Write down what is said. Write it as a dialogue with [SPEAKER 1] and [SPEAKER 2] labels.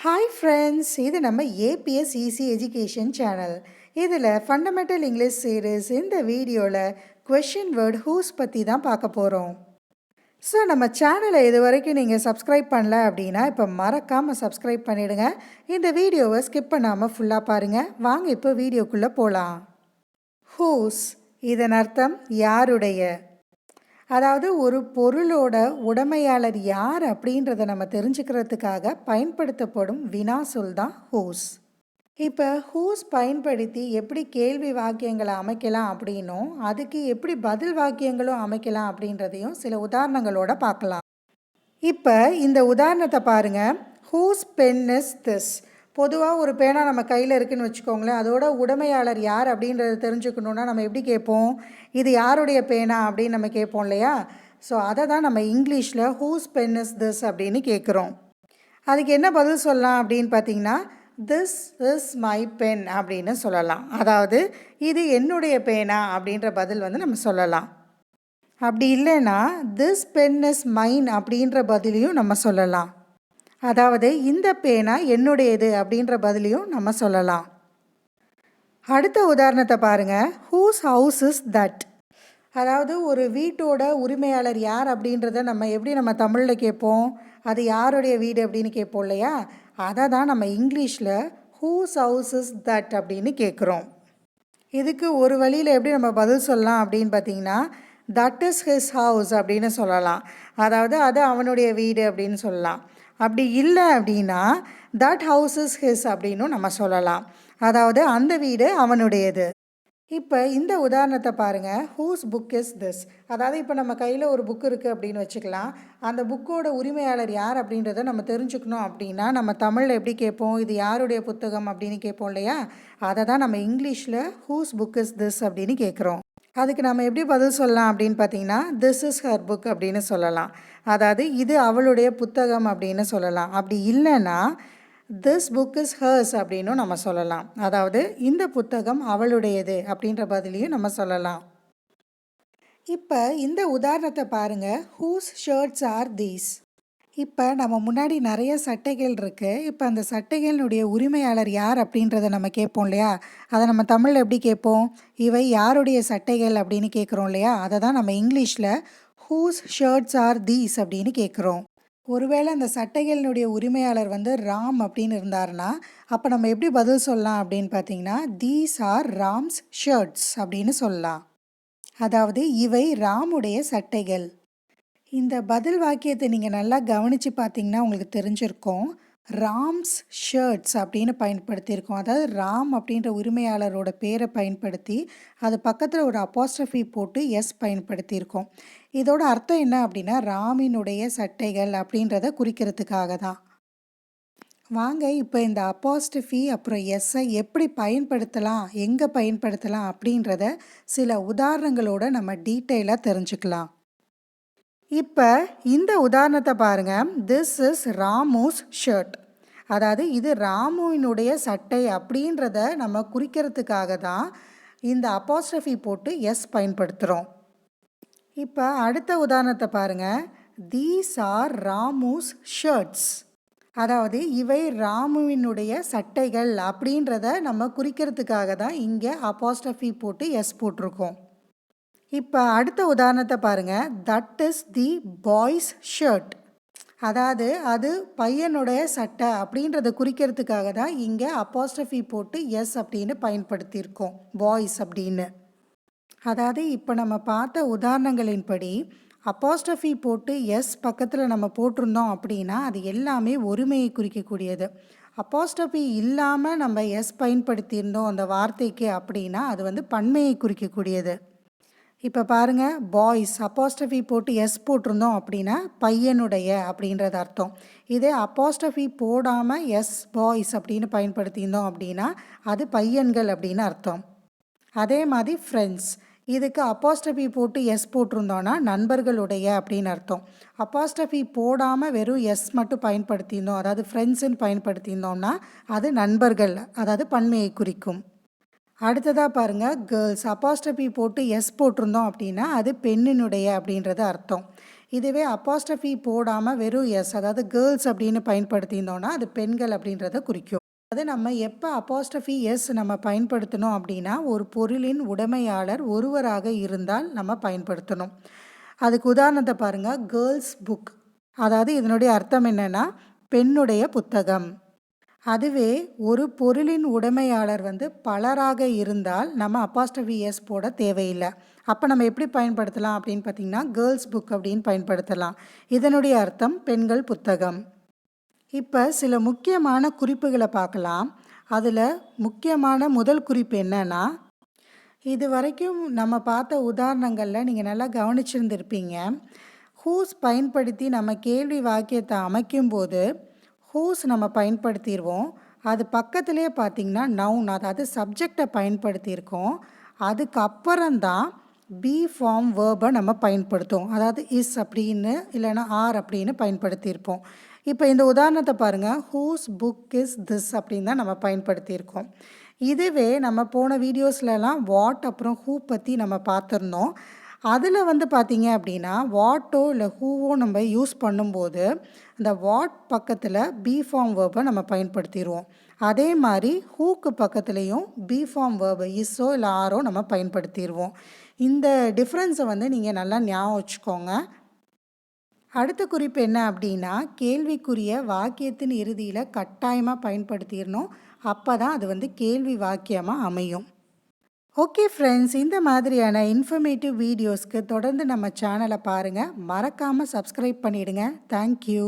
[SPEAKER 1] Hi friends, இது நம்ம ABS easy education channel. இதில் ஃபண்டமெண்டல் இங்கிலீஷ் சீரீஸ் இந்த வீடியோவில் கொஷின் வேர்ட் ஹூஸ் பற்றி தான் பார்க்க போகிறோம். ஸோ நம்ம சேனலை இது வரைக்கும் நீங்கள் சப்ஸ்கிரைப் பண்ணல அப்படின்னா இப்போ மறக்காமல் சப்ஸ்கிரைப் பண்ணிவிடுங்க. இந்த வீடியோவை ஸ்கிப் பண்ணாமல் ஃபுல்லாக பாருங்கள். வாங்க இப்போ வீடியோக்குள்ளே போகலாம். ஹூஸ் இதன் அர்த்தம் யாருடைய, அதாவது ஒரு பொருளோட உடைமையாளர் யார் அப்படின்றத நம்ம தெரிஞ்சுக்கிறதுக்காக பயன்படுத்தப்படும் வினா சொல் தான் ஹூஸ். இப்போ ஹூஸ் பயன்படுத்தி எப்படி கேள்வி வாக்கியங்களை அமைக்கலாம் அப்படின்னும் அதுக்கு எப்படி பதில் வாக்கியங்களும் அமைக்கலாம் அப்படின்றதையும் சில உதாரணங்களோட பார்க்கலாம். இப்போ இந்த உதாரணத்தை பாருங்கள். Whose pen is this. பொதுவாக ஒரு பேனா நம்ம கையில் இருக்குதுன்னு வச்சுக்கோங்களேன், அதோட உடைமையாளர் யார் அப்படின்றத தெரிஞ்சுக்கணுன்னா நம்ம எப்படி கேட்போம், இது யாருடைய பேனா அப்படின்னு நம்ம கேட்போம் இல்லையா. ஸோ அதை தான் நம்ம இங்கிலீஷில் ஹூஸ் பென் இஸ் திஸ் அப்படின்னு கேட்குறோம். அதுக்கு என்ன பதில் சொல்லலாம் அப்படின்னு பார்த்தீங்கன்னா, திஸ் இஸ் மை பென் அப்படின்னு சொல்லலாம். அதாவது இது என்னுடைய பேனா அப்படின்ற பதில் நம்ம சொல்லலாம். அப்படி இல்லைன்னா திஸ் பென் இஸ் மைன் அப்படின்ற பதிலையும் நம்ம சொல்லலாம். அதாவது இந்த பேனா என்னுடையது அப்படின்ற பதிலையும் நம்ம சொல்லலாம். அடுத்த உதாரணத்தை பாருங்கள். Whose house is that. அதாவது ஒரு வீட்டோட உரிமையாளர் யார் அப்படின்றத நம்ம எப்படி நம்ம தமிழில் கேட்போம், அது யாருடைய வீடு அப்படின்னு கேட்போம் இல்லையா. அதை தான் நம்ம இங்கிலீஷில் ஹூஸ் ஹவுஸ் இஸ் தட் அப்படின்னு கேட்குறோம். இதுக்கு ஒரு வழியில் எப்படி நம்ம பதில் சொல்லலாம் அப்படின்னு பார்த்தீங்கன்னா, தட் இஸ் ஹிஸ் ஹவுஸ் அப்படின்னு சொல்லலாம். அதாவது அது அவனுடைய வீடு அப்படின்னு சொல்லலாம். அப்படி இல்லை அப்படின்னா தட் ஹவுஸ் இஸ் ஹிஸ் அப்படின்னும் நம்ம சொல்லலாம். அதாவது அந்த வீடு அவனுடையது. இப்போ இந்த உதாரணத்தை பாருங்கள். Whose book is this. அதாவது இப்போ நம்ம கையில் ஒரு புக் இருக்குது அப்படின்னு வச்சுக்கலாம். அந்த புக்கோட உரிமையாளர் யார் அப்படின்றத நம்ம தெரிஞ்சுக்கணும் அப்படின்னா நம்ம தமிழில் எப்படி கேட்போம், இது யாருடைய புத்தகம் அப்படின்னு கேட்போம் இல்லையா. அதை தான் நம்ம இங்கிலீஷில் ஹூஸ் புக் இஸ் திஸ் அப்படின்னு கேட்குறோம். அதுக்கு நம்ம எப்படி பதில் சொல்லலாம் அப்படின்னு பார்த்தீங்கன்னா, திஸ் இஸ் ஹர் புக் அப்படின்னு சொல்லலாம். அதாவது இது அவளுடைய புத்தகம் அப்படின்னு சொல்லலாம். அப்படி இல்லைன்னா திஸ் புக் இஸ் ஹர்ஸ் அப்படின்னும் நம்ம சொல்லலாம். அதாவது இந்த புத்தகம் அவளுடையது அப்படின்ற பதிலையும் நம்ம சொல்லலாம். இப்போ இந்த உதாரணத்தை பாருங்கள். Whose shirts are these. இப்போ நம்ம முன்னாடி நிறைய சட்டைகள் இருக்குது. இப்போ அந்த சட்டைகளினுடைய உரிமையாளர் யார் அப்படின்றத நம்ம கேட்போம் இல்லையா. அதை நம்ம தமிழில் எப்படி கேட்போம், இவை யாருடைய சட்டைகள் அப்படின்னு கேட்குறோம் இல்லையா. அதை தான் நம்ம இங்கிலீஷில் ஹூஸ் ஷர்ட்ஸ் ஆர் தீஸ் அப்படின்னு கேட்குறோம். ஒருவேளை அந்த சட்டைகளினுடைய உரிமையாளர் ராம் அப்படின்னு இருந்தாருன்னா அப்போ நம்ம எப்படி பதில் சொல்லலாம் அப்படின்னு பார்த்தீங்கன்னா, தீஸ் ஆர் ராம்ஸ் ஷர்ட்ஸ் அப்படின்னு சொல்லலாம். அதாவது இவை ராமுடைய சட்டைகள். இந்த பதில் வாக்கியத்தை நீங்கள் நல்லா கவனித்து பார்த்தீங்கன்னா உங்களுக்கு தெரிஞ்சிருக்கும். ராம்ஸ் ஷர்ட்ஸ் அப்படின்னு பயன்படுத்தியிருக்கோம். அதாவது ராம் அப்படின்ற உரிமையாளரோட பேரை பயன்படுத்தி அது பக்கத்தில் ஒரு அப்போஸ்ட்ரஃபி போட்டு எஸ் பயன்படுத்தியிருக்கோம். இதோட அர்த்தம் என்ன அப்படின்னா, ராமினுடைய சட்டைகள் அப்படின்றத குறிக்கிறதுக்காக தான். வாங்க இப்போ இந்த அப்போஸ்ட்ரஃபி அப்புறம் எஸ்ஸை எப்படி பயன்படுத்தலாம், எங்கே பயன்படுத்தலாம் அப்படின்றத சில உதாரணங்களோட நம்ம டீட்டெயிலாக தெரிஞ்சுக்கலாம். இப்போ இந்த உதாரணத்தை பாருங்கள். This is Ramu's shirt. அதாவது இது ராமுவினுடைய சட்டை அப்படின்றத நம்ம குறிக்கிறதுக்காக தான் இந்த அப்போஸ்ட்ரஃபி போட்டு எஸ் பயன்படுத்துகிறோம். இப்போ அடுத்த உதாரணத்தை பாருங்கள். These are Ramu's shirts. அதாவது இவை ராமுவினுடைய சட்டைகள் அப்படின்றத நம்ம குறிக்கிறதுக்காக தான் இங்கே அப்போஸ்ட்ரஃபி போட்டு எஸ் போட்டிருக்கோம். இப்போ அடுத்த உதாரணத்தை பாருங்கள். That is the boys shirt. அதாவது அது பையனுடைய சட்டை அப்படின்றத குறிக்கிறதுக்காக தான் இங்கே அப்போஸ்ட்ரஃபி போட்டு எஸ் அப்படின்னு பயன்படுத்தியிருக்கோம், பாய்ஸ் அப்படின்னு. அதாவது இப்போ நம்ம பார்த்த உதாரணங்களின்படி அப்போஸ்ட்ரஃபி போட்டு எஸ் பக்கத்தில் நம்ம போட்டிருந்தோம் அப்படின்னா அது எல்லாமே ஒருமையை குறிக்கக்கூடியது. அப்போஸ்ட்ரஃபி இல்லாமல் நம்ம எஸ் பயன்படுத்தியிருந்தோம் அந்த வார்த்தைக்கு அப்படின்னா அது பன்மையை குறிக்கக்கூடியது. இப்போ பாருங்கள், பாய்ஸ் அப்போஸ்ட்ரஃபி போட்டு எஸ் போட்டிருந்தோம் அப்படின்னா பையனுடைய அப்படின்றது அர்த்தம். இதே அப்போஸ்ட்ரஃபி போடாமல் எஸ் பாய்ஸ் அப்படின்னு பயன்படுத்தியிருந்தோம் அப்படின்னா அது பையன்கள் அப்படின்னு அர்த்தம். அதே மாதிரி ஃப்ரெண்ட்ஸ், இதுக்கு அப்போஸ்ட்ரஃபி போட்டு எஸ் போட்டிருந்தோன்னா நண்பர்களுடைய அப்படின்னு அர்த்தம். அப்போஸ்ட்ரஃபி போடாமல் வெறும் எஸ் மட்டும் பயன்படுத்தியிருந்தோம், அதாவது ஃப்ரெண்ட்ஸுன்னு பயன்படுத்தியிருந்தோம்னா அது நண்பர்கள், அதாவது பன்மையை குறிக்கும். அடுத்ததாக பாருங்கள், கேர்ள்ஸ் அப்போஸ்ட்ரஃபி போட்டு எஸ் போட்டிருந்தோம் அப்படின்னா அது பெண்ணினுடைய அப்படின்றது அர்த்தம். இதுவே அப்போஸ்ட்ரோஃபி போடாமல் வெறும் எஸ், அதாவது கேர்ள்ஸ் அப்படின்னு பயன்படுத்தியிருந்தோன்னா அது பெண்கள் அப்படின்றத குறிக்கும். அது நம்ம எப்போ அப்போஸ்ட்ரோஃபி எஸ் நம்ம பயன்படுத்தணும் அப்படின்னா, ஒரு பொருளின் உடைமையாளர் ஒருவராக இருந்தால் நம்ம பயன்படுத்தணும். அதுக்கு உதாரணத்தை பாருங்கள், கேர்ள்ஸ் புக். அதாவது இதனுடைய அர்த்தம் என்னென்னா பெண்ணுடைய புத்தகம். அதுவே ஒரு பொருளின் உடைமையாளர் பலராக இருந்தால் நம்ம அப்போஸ்ட்ரோஃபி எஸ் போட தேவையில்லை. அப்போ நம்ம எப்படி பயன்படுத்தலாம் அப்படின்னு பார்த்தீங்கன்னா, கேர்ள்ஸ் புக் அப்படின்னு பயன்படுத்தலாம். இதனுடைய அர்த்தம் பெண்கள் புத்தகம். இப்போ சில முக்கியமான குறிப்புகளை பார்க்கலாம். அதில் முக்கியமான முதல் குறிப்பு என்னன்னா, இது வரைக்கும் நம்ம பார்த்த உதாரணங்களில் நீங்கள் நல்லா கவனிச்சிருந்திருப்பீங்க. ஹூஸ் பயன்படுத்தி நம்ம கேள்வி வாக்கியத்தை அமைக்கும்போது ஹூஸ் நம்ம பயன்படுத்திடுவோம். அது பக்கத்துலேயே பார்த்திங்கன்னா நவுன், அதாவது சப்ஜெக்டை பயன்படுத்தியிருக்கோம். அதுக்கப்புறம்தான் பி ஃபார்ம் வேர்பை நம்ம பயன்படுத்துவோம். அதாவது இஸ் அப்படின்னு இல்லைன்னா ஆர் அப்படின்னு பயன்படுத்தியிருப்போம். இப்போ இந்த உதாரணத்தை பாருங்கள், ஹூஸ் புக் இஸ் திஸ் அப்படின்னு தான் நம்ம பயன்படுத்தியிருக்கோம். இதுவே நம்ம போன வீடியோஸ்லலாம் வாட் அப்புறம் ஹூ பற்றி நம்ம பார்த்துருந்தோம். அதில் பார்த்தீங்க அப்படின்னா வாட்டோ இல்லை ஹூவோ நம்ம யூஸ் பண்ணும்போது இந்த வாட் பக்கத்தில் பி ஃபார்ம் வேர்பை நம்ம பயன்படுத்திடுவோம். அதே மாதிரி ஹூக்கு பக்கத்துலேயும் பி ஃபார்ம் வேர்பு இஸ்ஸோ இல்லை ஆரோ நம்ம பயன்படுத்திடுவோம். இந்த டிஃப்ரென்ஸை நீங்கள் நல்லா ஞாபகம் வச்சுக்கோங்க. அடுத்த குறிப்பு என்ன அப்படின்னா, கேள்விக்குரிய வாக்கியத்தின் இறுதியில் கட்டாயமாக பயன்படுத்திடணும். அப்போ தான் அது கேள்வி வாக்கியமாக அமையும். ஓகே ஃப்ரெண்ட்ஸ், இந்த மாதிரியான இன்ஃபர்மேட்டிவ் வீடியோஸ்க்கு தொடர்ந்து நம்ம சேனலை பாருங்கள். மறக்காமல் சப்ஸ்கிரைப் பண்ணிவிடுங்க. தேங்க்யூ.